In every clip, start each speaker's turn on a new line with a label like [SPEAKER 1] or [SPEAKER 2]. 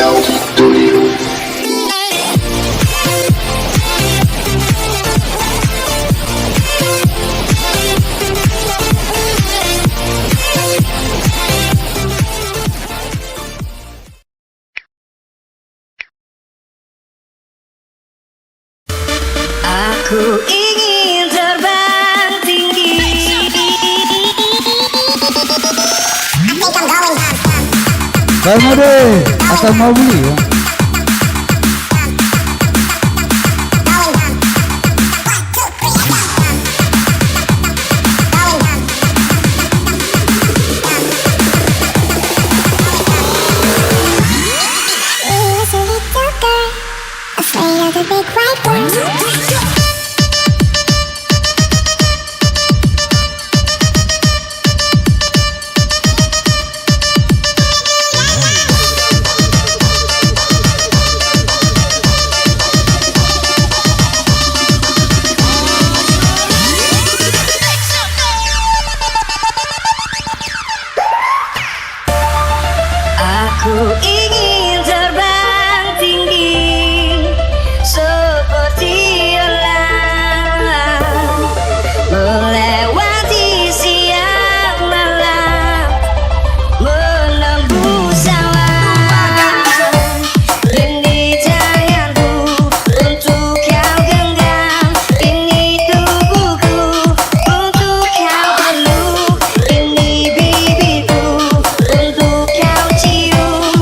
[SPEAKER 1] Aku ingin terbang tinggi.
[SPEAKER 2] Bang Mode, asal mau beli ya?
[SPEAKER 1] Aku ingin terbang tinggi seperti elang, melewati siang malam, menembus awan. Ini tanganku untuk kau genggam, ini tubuhku untuk kau peluk, ini bibirku untuk kau cium.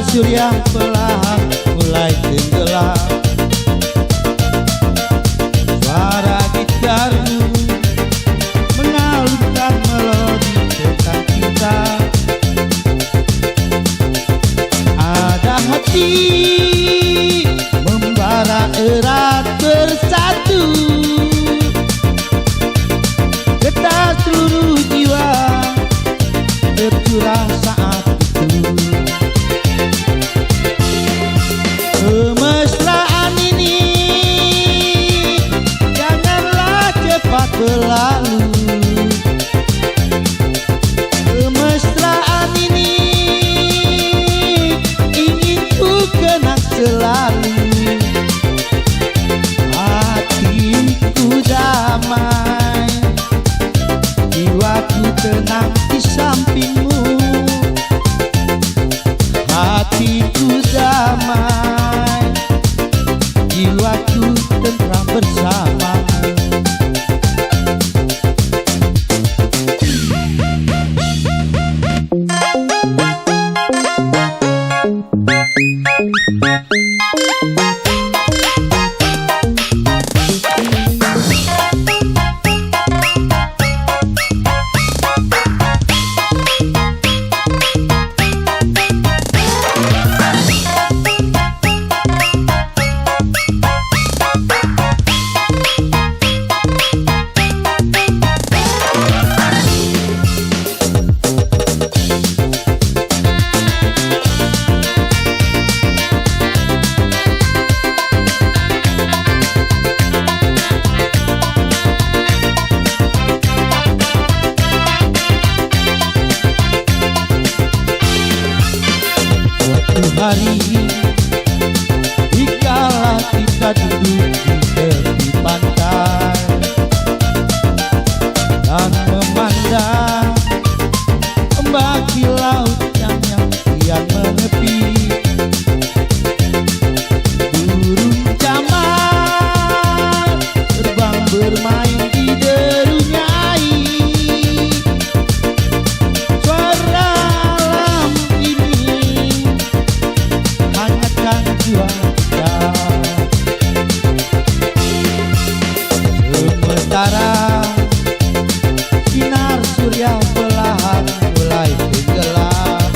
[SPEAKER 3] surya perlahan mulai tenggelam. Suara gitarmu mengalunkan melodi tentang cinta. Ada hati membara erat bersatu, getar seluruh jiwa tercurah saat itu. Kemesraan ini janganlah cepat berlalu. Kemesraan ini ingin ku kenang selalu. Hatiku damai, jiwaku tenang di sampingmu. Hatiku damai, jiwaku tentram bersamamu. Hari dikala kita duduk di tepi pantai dan memandang bagi laut yang kian menepi. Burung camar terbang bermain di derunya air. Suara alam ini hangatkan jiwa kita. Sementara sinar surya perlahan mulai tenggelam.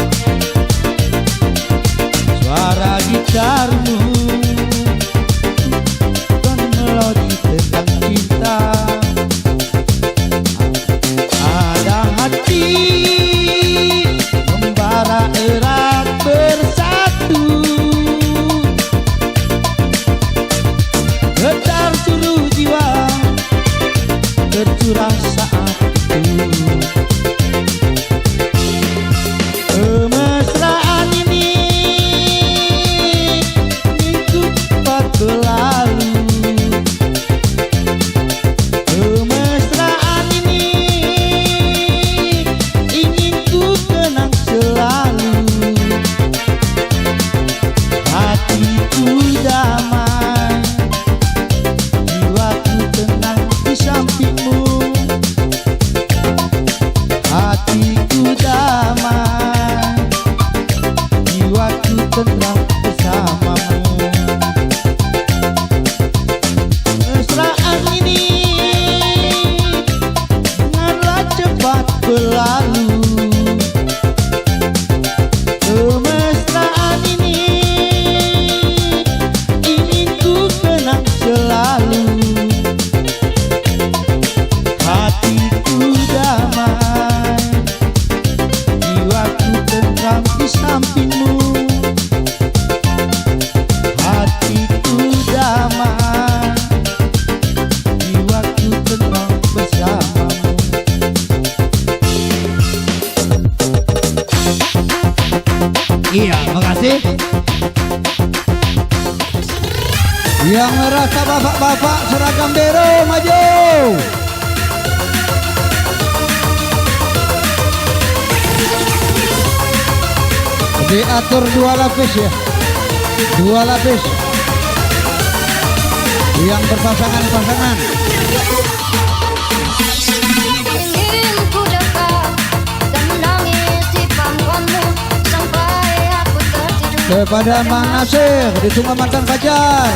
[SPEAKER 3] Suara gitarmu dan melodi tentang cinta. Ada hati membara erat bersatu, getar seluruh jiwa tercurah saat itu. Kemesraan ini minggu cepat berlalu. Kemesraan ini ingin ku kenang selalu. Hatiku damai, jiwaku tenang di sampingmu. Hatiku damai, jiwaku tenang bersamamu. Mesraan ini janganlah cepat berlalu. Kemesraan ini ingin ku kenang selalu. Hatiku damai, jiwaku tentram di sampingmu. Hatiku damai, jiwaku tentram bersamamu.
[SPEAKER 2] Iya, makasih. Yang merasa bapak-bapak seragam biru maju. Diatur 2 lapis ya, 2 lapis. Yang berpasangan-pasangan.
[SPEAKER 1] Ingin ku dekat dan menangis di pangkuanmu sampai aku tertidur.
[SPEAKER 2] kepada Mang Nasir di Sungai Mantan Fajar.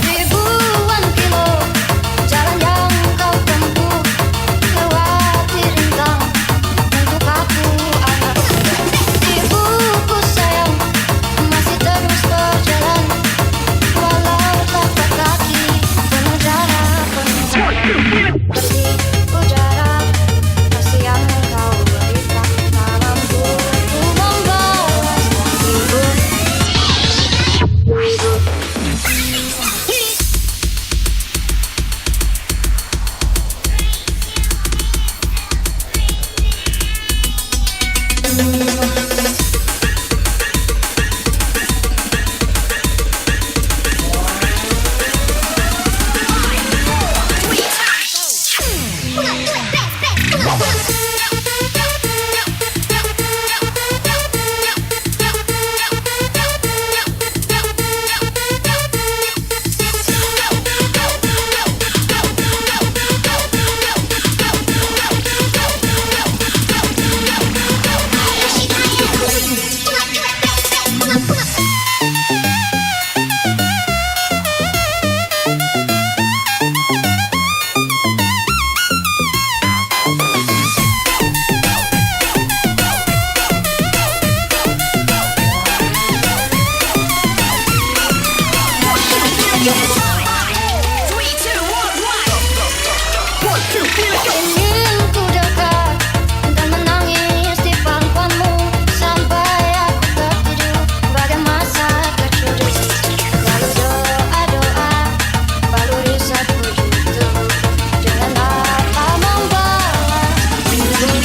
[SPEAKER 1] Ribuan kilo jalan yang kau tempuh, lewati rintang untuk aku anak muda. Ibuku sayang masih terus berjalan, walau tapak kaki penuh darah penuh darah. Kasih udara, kasih yang kau berikan malamku, ku membalas ibu. Ingin ku dekat dan menangis di pangkuanmu sampai aku tertidur bagai masa kecil dulu. Lalu doa-doa, baluri sepujuk tubuh dengan apa membalas hidup.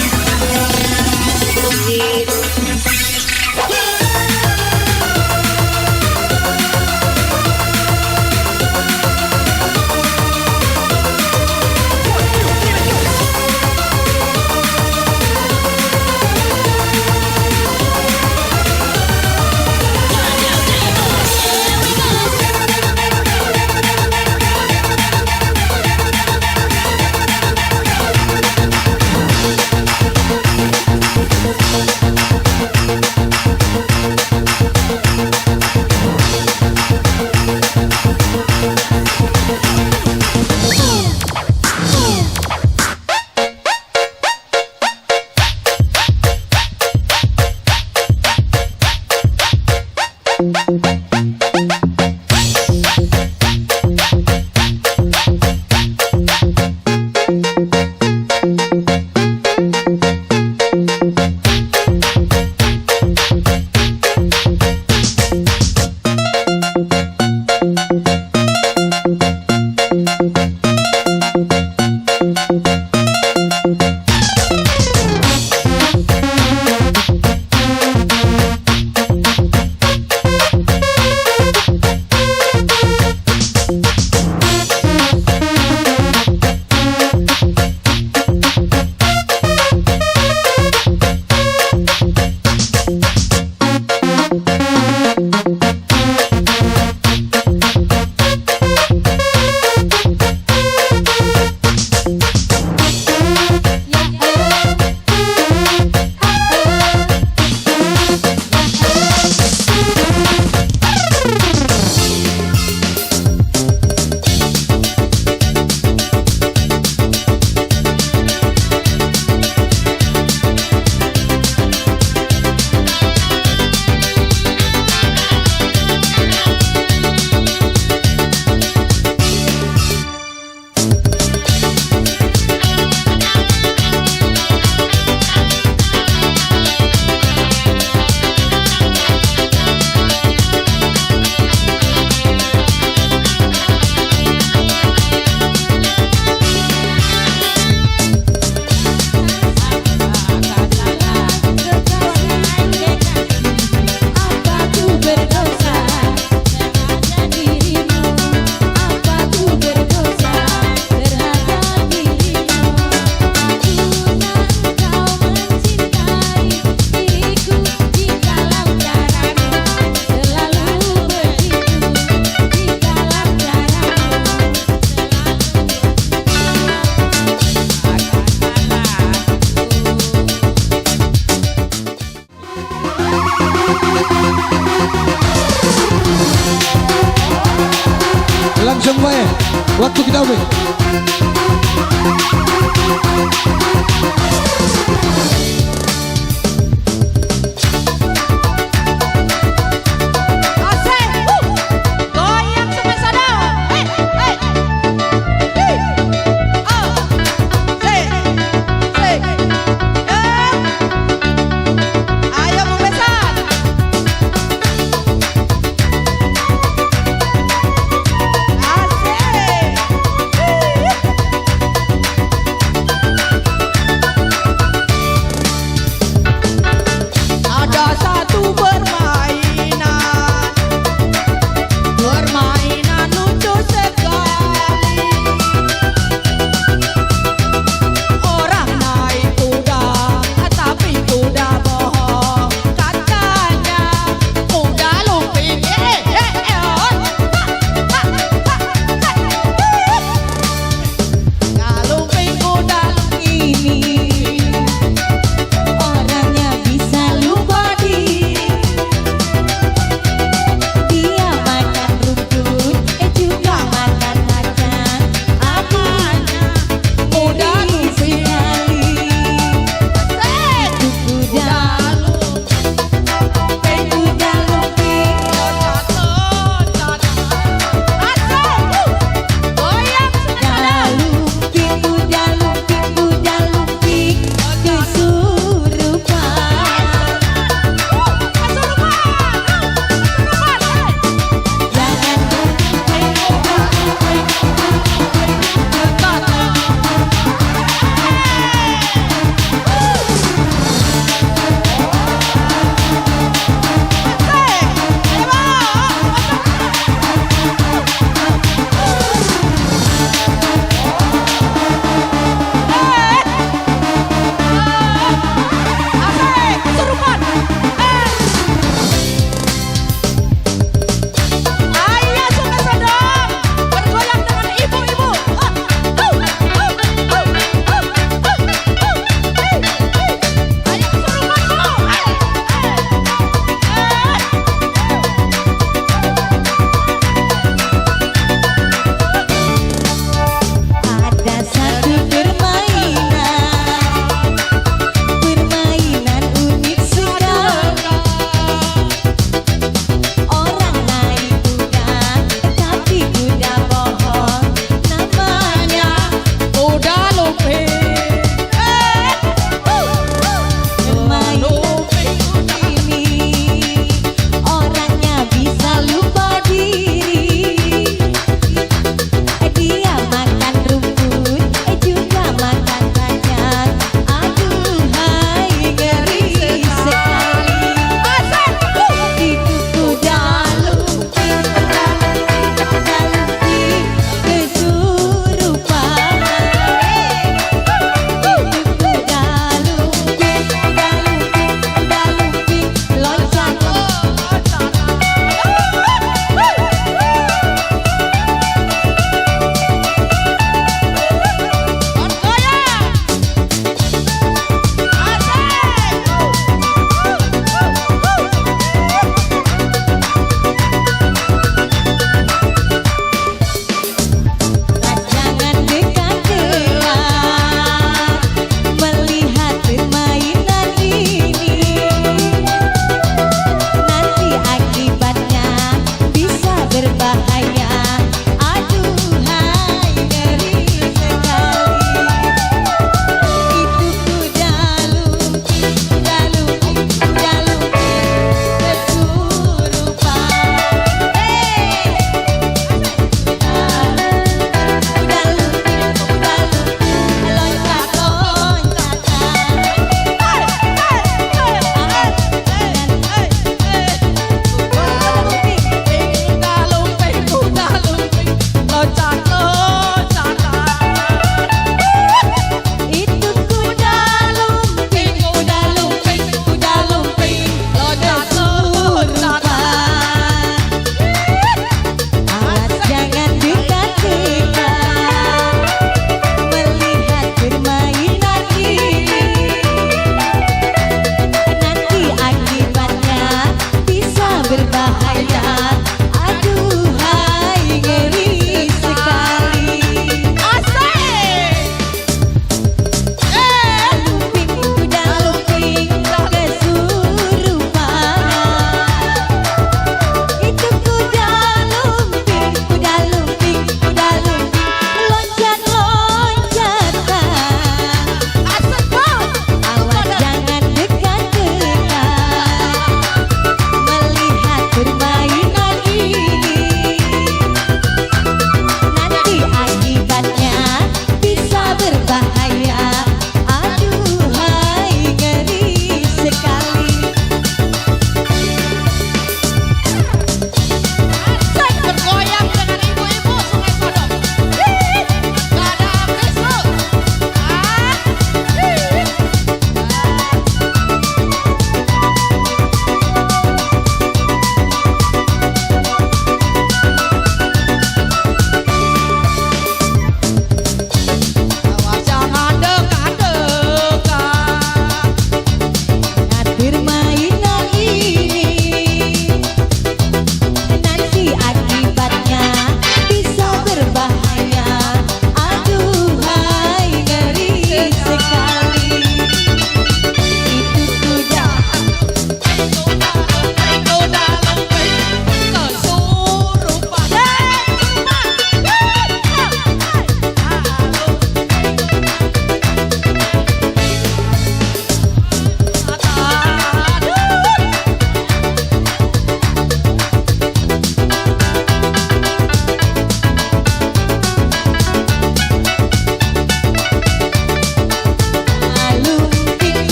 [SPEAKER 2] langsung baik. Waktu kita habis.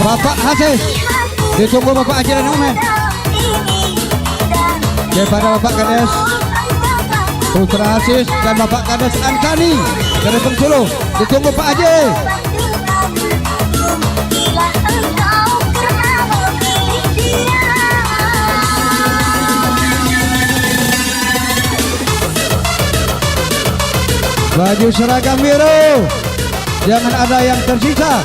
[SPEAKER 2] Bapak Hasis, ditunggu Bapak Haji dan Umen. Kepada Bapak Kades Putra Hasis dan Bapak Kades Antani dari Bengkulu, ditunggu Pak Haji. Baju seragam biru, jangan ada yang tersisa.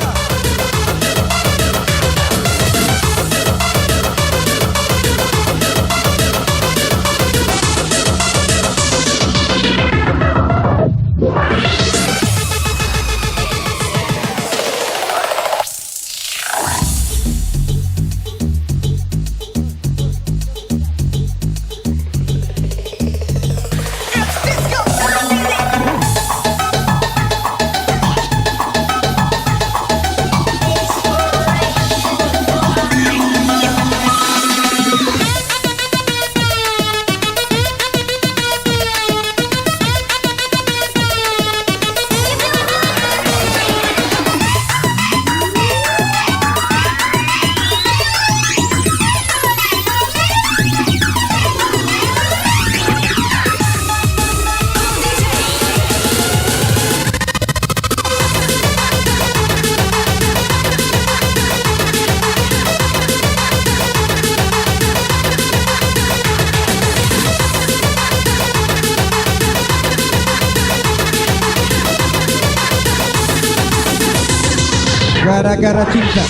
[SPEAKER 2] Gara-gara cinta.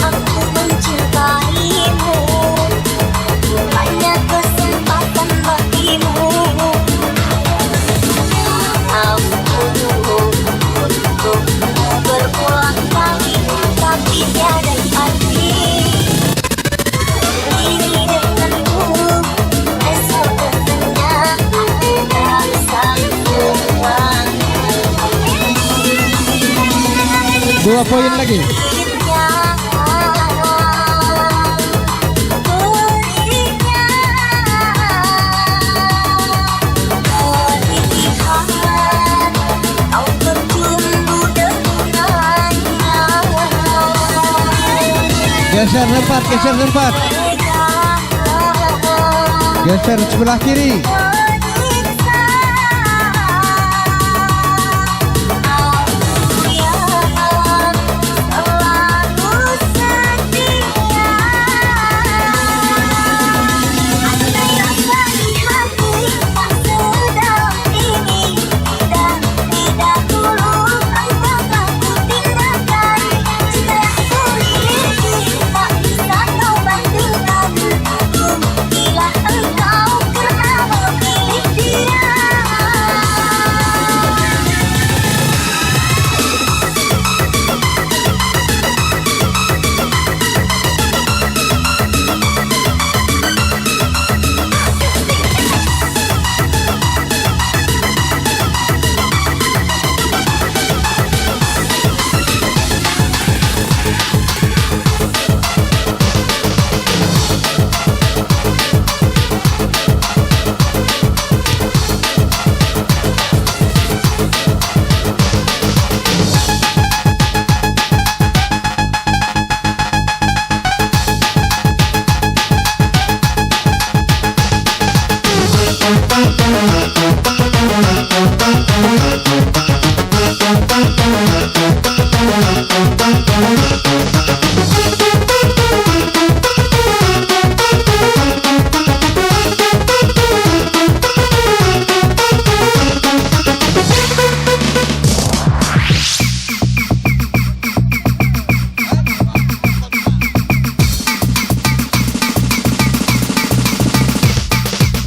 [SPEAKER 4] Aku mencintaimu, banyak kesempatan bagimu. Aku untuk berulang kali, tapi tiada arti. Diri denganmu, esok tentunya aku merasa kurang.
[SPEAKER 2] 2 poin lagi. Geser tempat, geser tempat. Geser sebelah kiri.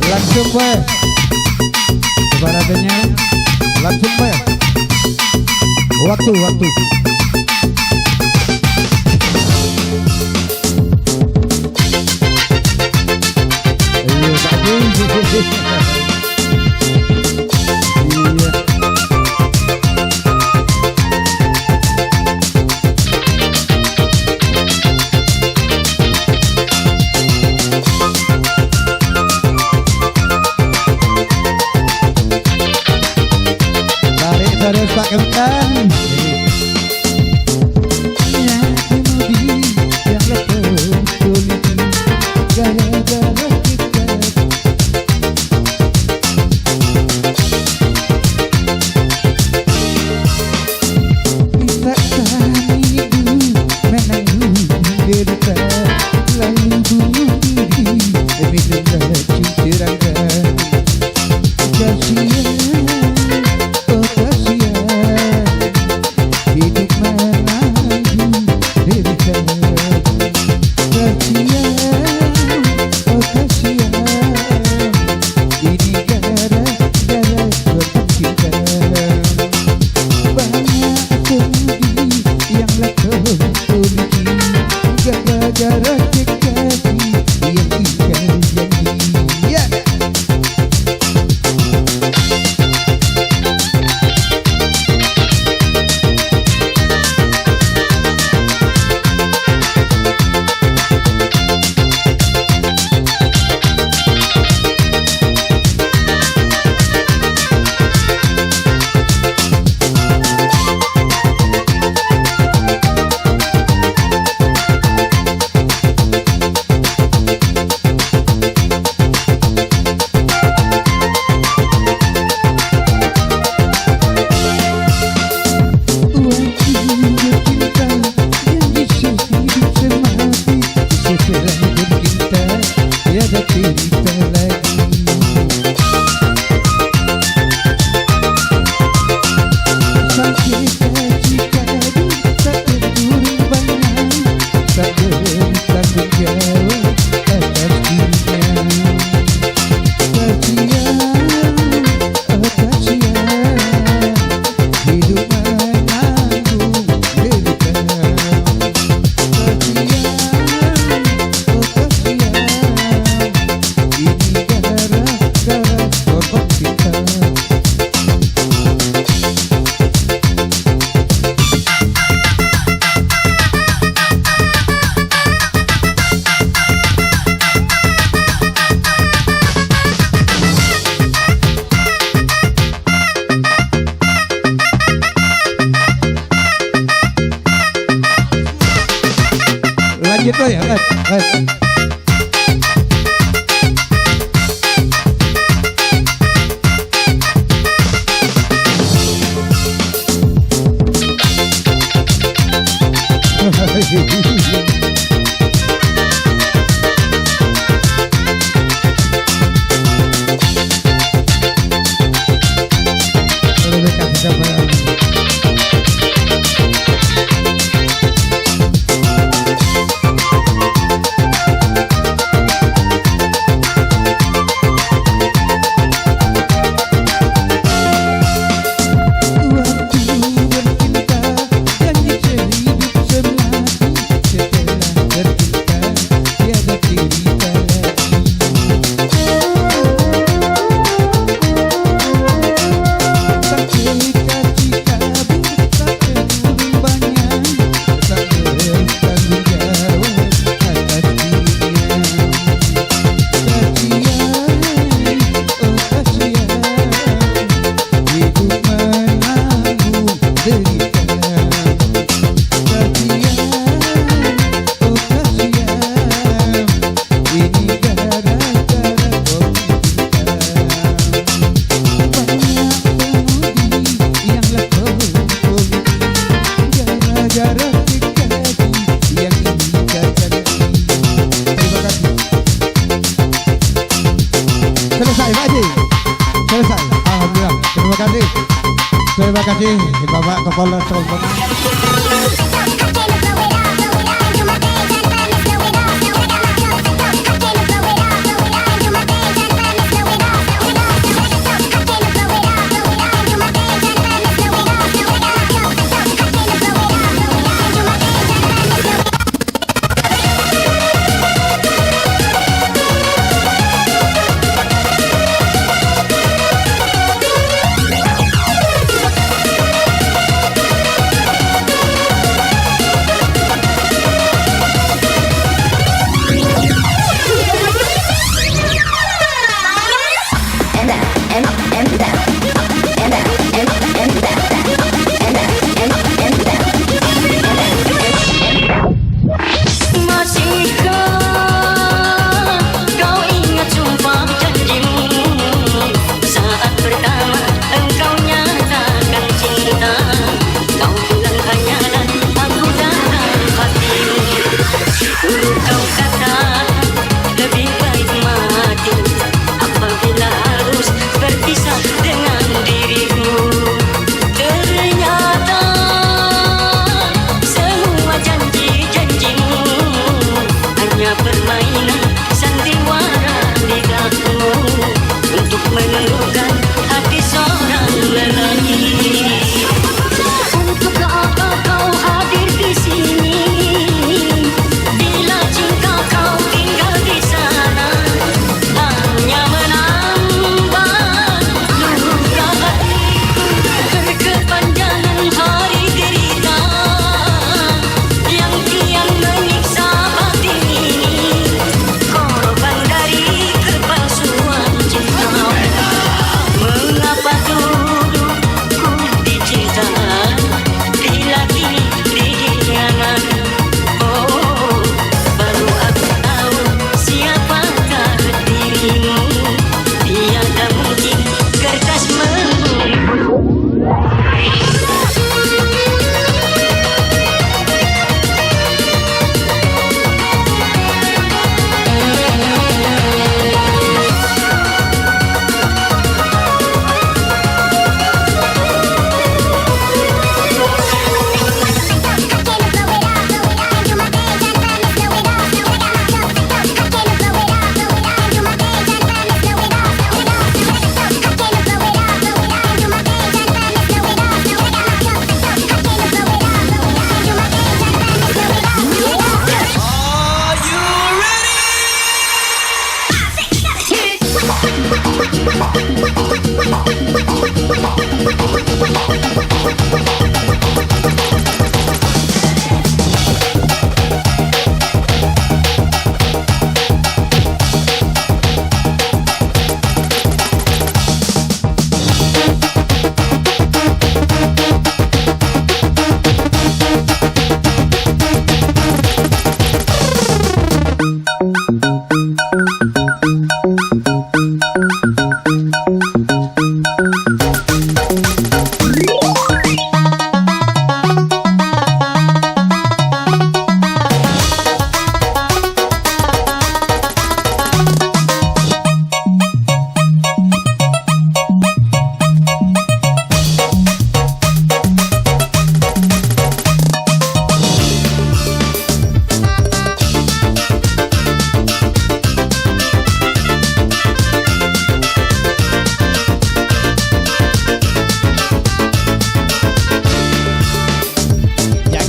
[SPEAKER 2] Langsung Boy, ibaratnya langsung Boy. Waktu iya tadi iya. Tarik terus Pak Kempen. dikit tuh ya kan. Lebih kasih sabar. Selesai Pak Haji. Selesai. Alhamdulillah. Terima kasih. Terima kasih Bapak Kepala Sekolah.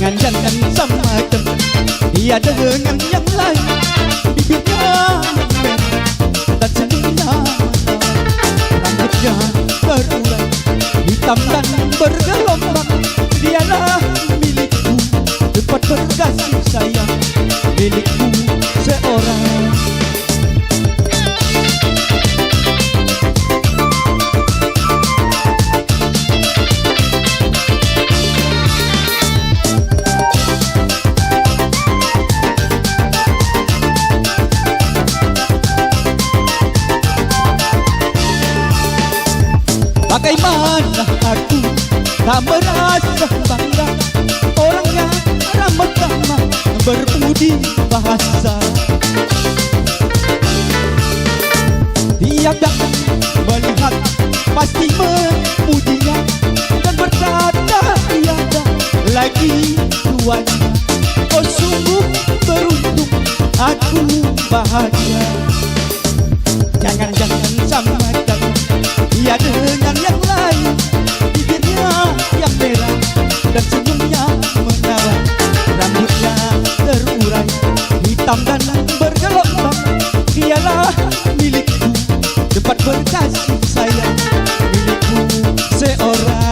[SPEAKER 3] Jangan samakan dia dengan yang lain. Bibirnya merah dan senyumnya rambutnya berurai hitam dan bergelombang. Dialah milikku, dapat berkasih sayang, milikku seorang. Bagaimana aku tak merasa bangga, orangnya ramah tamah berbudi bahasa. Tiap datang melihat pasti memujinya dan berkata tiada lagi tuanya. Oh sungguh beruntung aku bahagia. Jangan samakan dia dengan yang lain. Bibirnya yang merah dan senyumnya menawan, rambutnya terurai hitam dan bergelombang. Dialah milikku, dapat berkasih sayang, milikku seorang.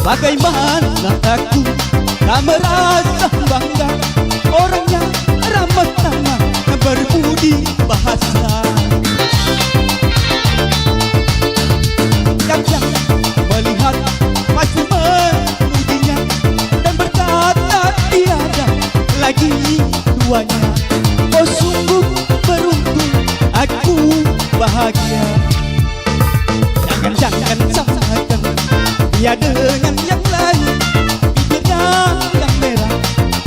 [SPEAKER 3] Bagaimana aku tak merasa bangga, orangnya ramah tamah berbudi bahasa. Yang melihat pasti memujinya dan berkata tiada lagi duanya. Oh sungguh beruntung aku bahagia. Jangan samakan dia dengan yang lain. Bibirnya yang merah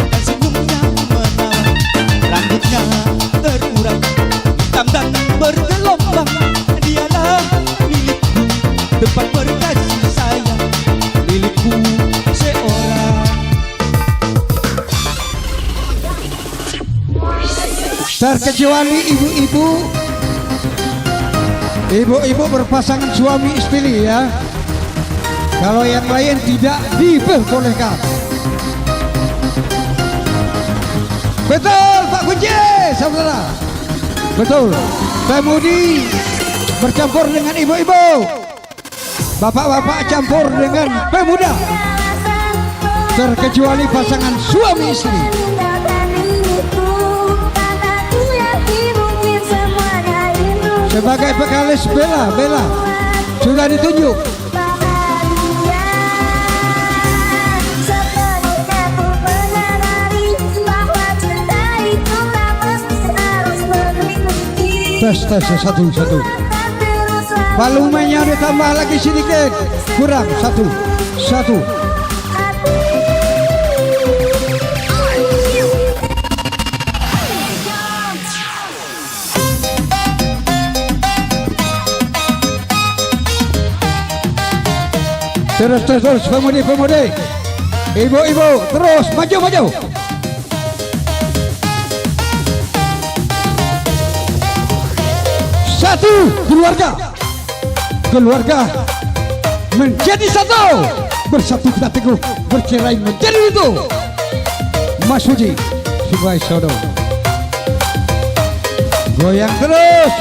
[SPEAKER 3] dan senyumnya menawan, rambutnya terurai hitam dan bergelombang. Dialah milikku, dapat berkasih sayang, milikku seorang.
[SPEAKER 2] Terkecuali ibu-ibu berpasangan suami istri ya. Kalau yang lain tidak diperbolehkan. Betul Pak Kunci, saudara. Betul. Pemudi bercampur dengan ibu-ibu, bapak-bapak campur dengan pemuda. Terkecuali pasangan suami istri. sebagai vokalis Bella sudah ditunjuk.
[SPEAKER 4] Bahagia sepenuhnya ku menyadari bahwa cinta itulah pasti harus memiliki.
[SPEAKER 2] Tes satu. Volumenya ditambah lagi sedikit, kurang satu. Terus pemudi, ibu terus maju. Satu keluarga menjadi satu, bersatu kita teguh, bercerai menjadi utuh. Mas Fuji Subay Sodo goyang terus.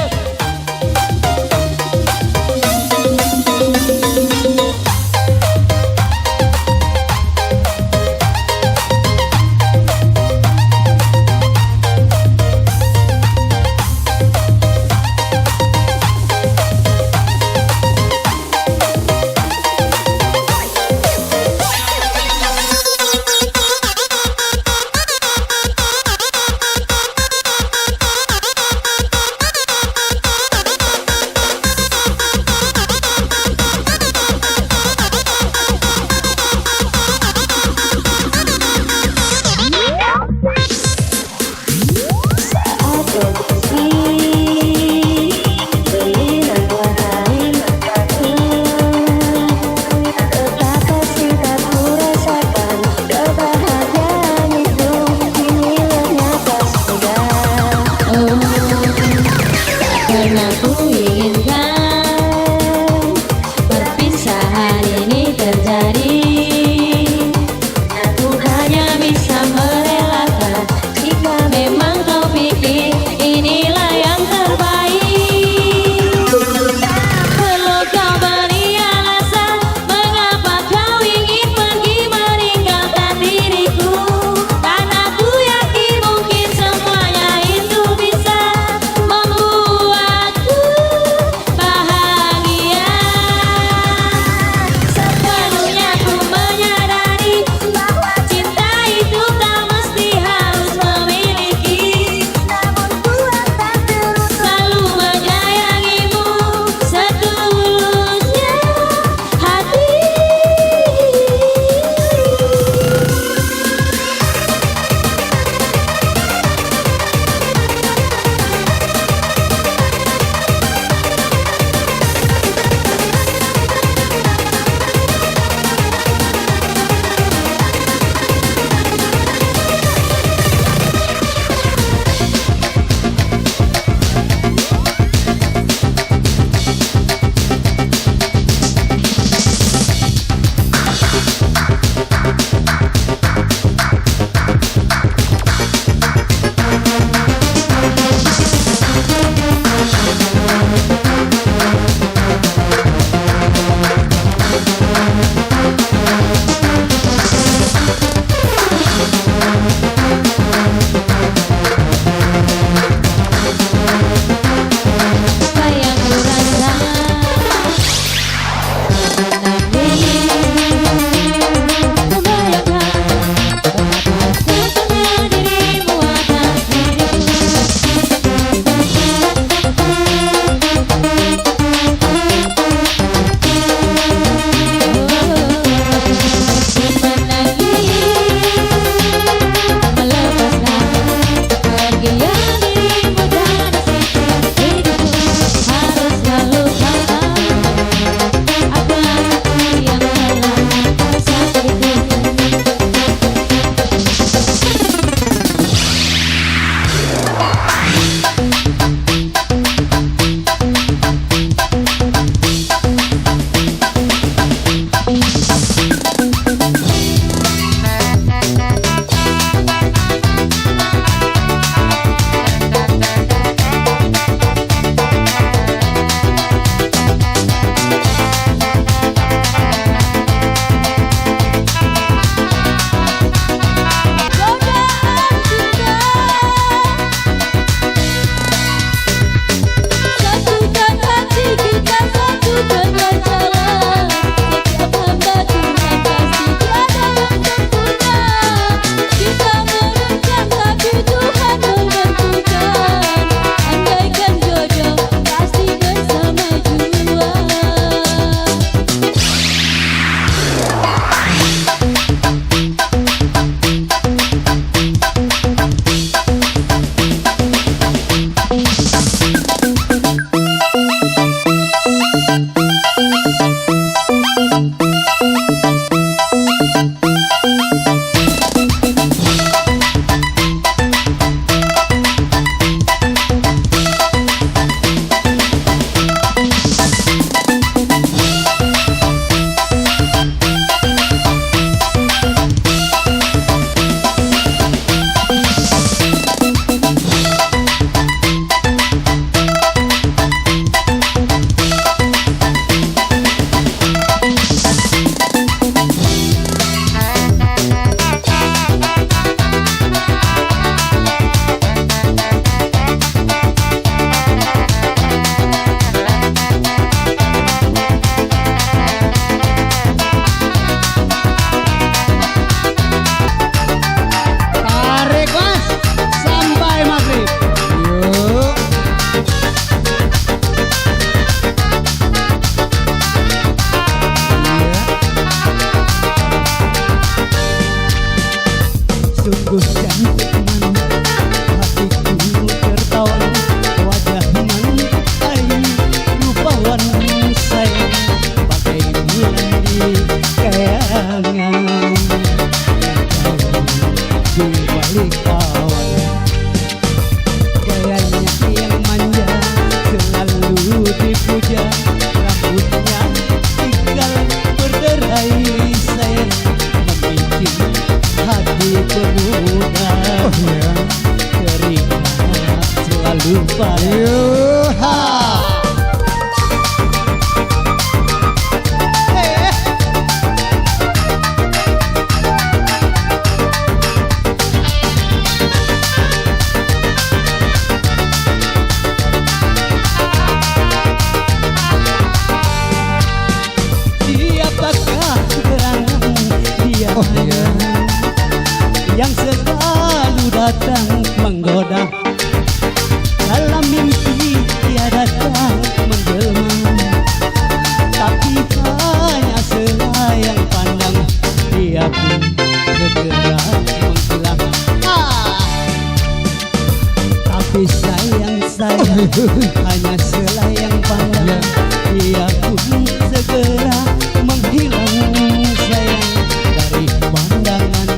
[SPEAKER 3] hanya selayang pandang, dia pun segera menghilang sayang dari pandangan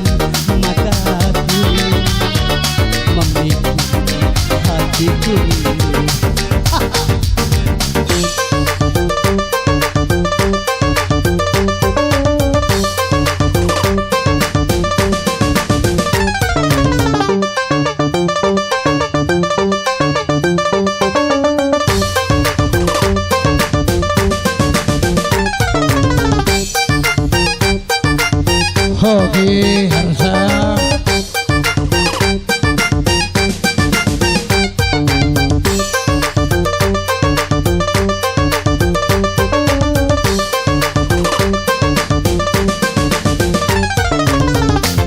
[SPEAKER 3] mataku, membikin hatiku rindu.
[SPEAKER 2] Hoki Harsa.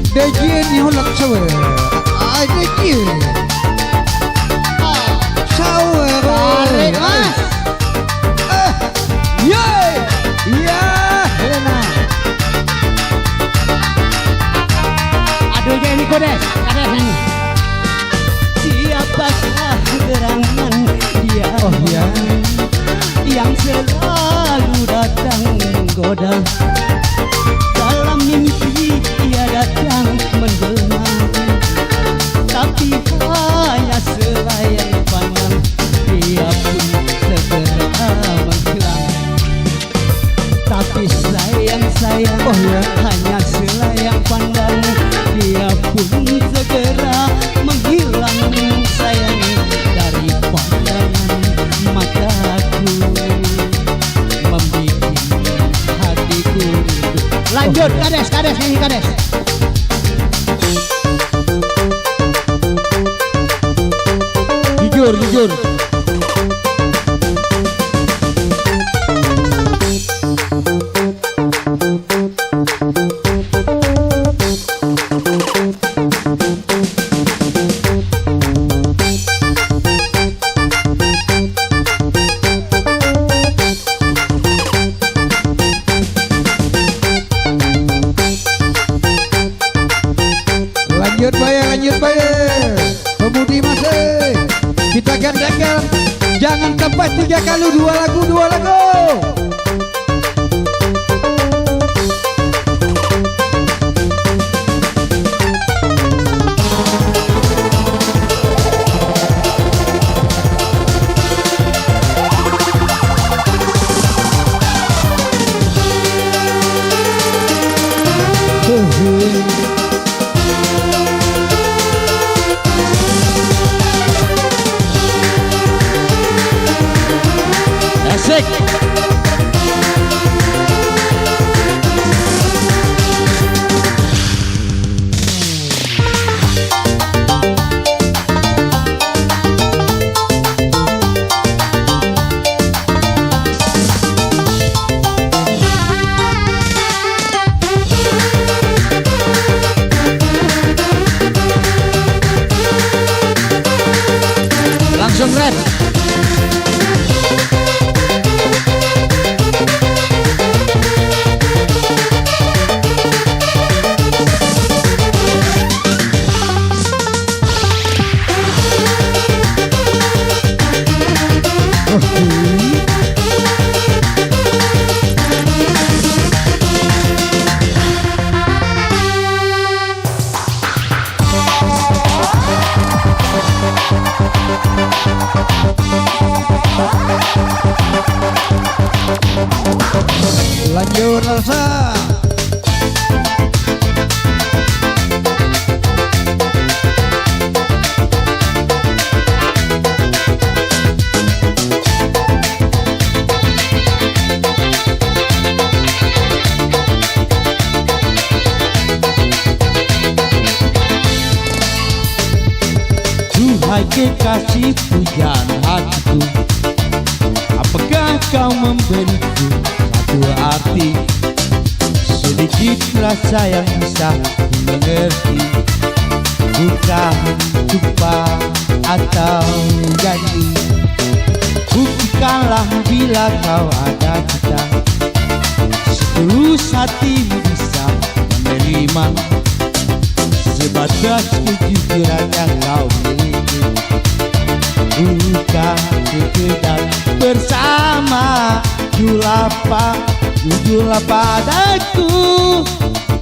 [SPEAKER 2] Deji ni holak sawe. Ai deji. Sawe tarik mas. Ye. Ya, Helena. Aduh jadi kodes, ada nyanyi.
[SPEAKER 3] Siapakah gerangan dia yang selalu datang menggoda? Dalam mimpi ia datang menjelma, tapi hanya selayang pandang, dia pun segera menghilang. Tapi sayang hanya selayang pandang, dia pun segera menghilang sayang dari pandangan mataku, membikin hatiku rindu. Lanjut kades nyanyi kades.
[SPEAKER 2] Jujur. Lanjut bayar. Pemudi masih. Kita gandakan. Jangan sampai 3 kali 2 lagu.
[SPEAKER 3] Asik.
[SPEAKER 2] Langsung rap. Lanjut rasa.
[SPEAKER 3] Duhai kekasih pujaan hatiku, apakah kau memberiku satu arti, sedikit rasa yang bisa ku mengerti, bukan lupa atau janji. Buktikanlah bila kau ada kita, setulus hatimu bisa menerima sebatas kejujuran yang kau miliki. bukan sekedar bersama. Jujurlah padaku,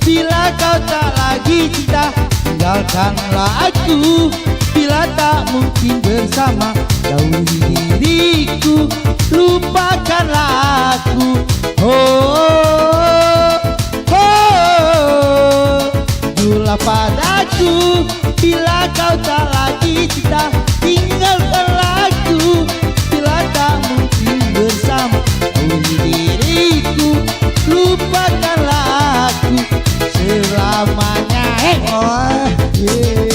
[SPEAKER 3] bila kau tak lagi cinta, tinggalkanlah aku. Bila tak mungkin bersama, jauhi diriku, lupakanlah aku. Jujurlah padaku, bila kau tak lagi cinta, tinggalkanlah aku. Bila tak mungkin bersama, jauhi diriku, lupakanlah aku selamanya.
[SPEAKER 2] Oh, yeah.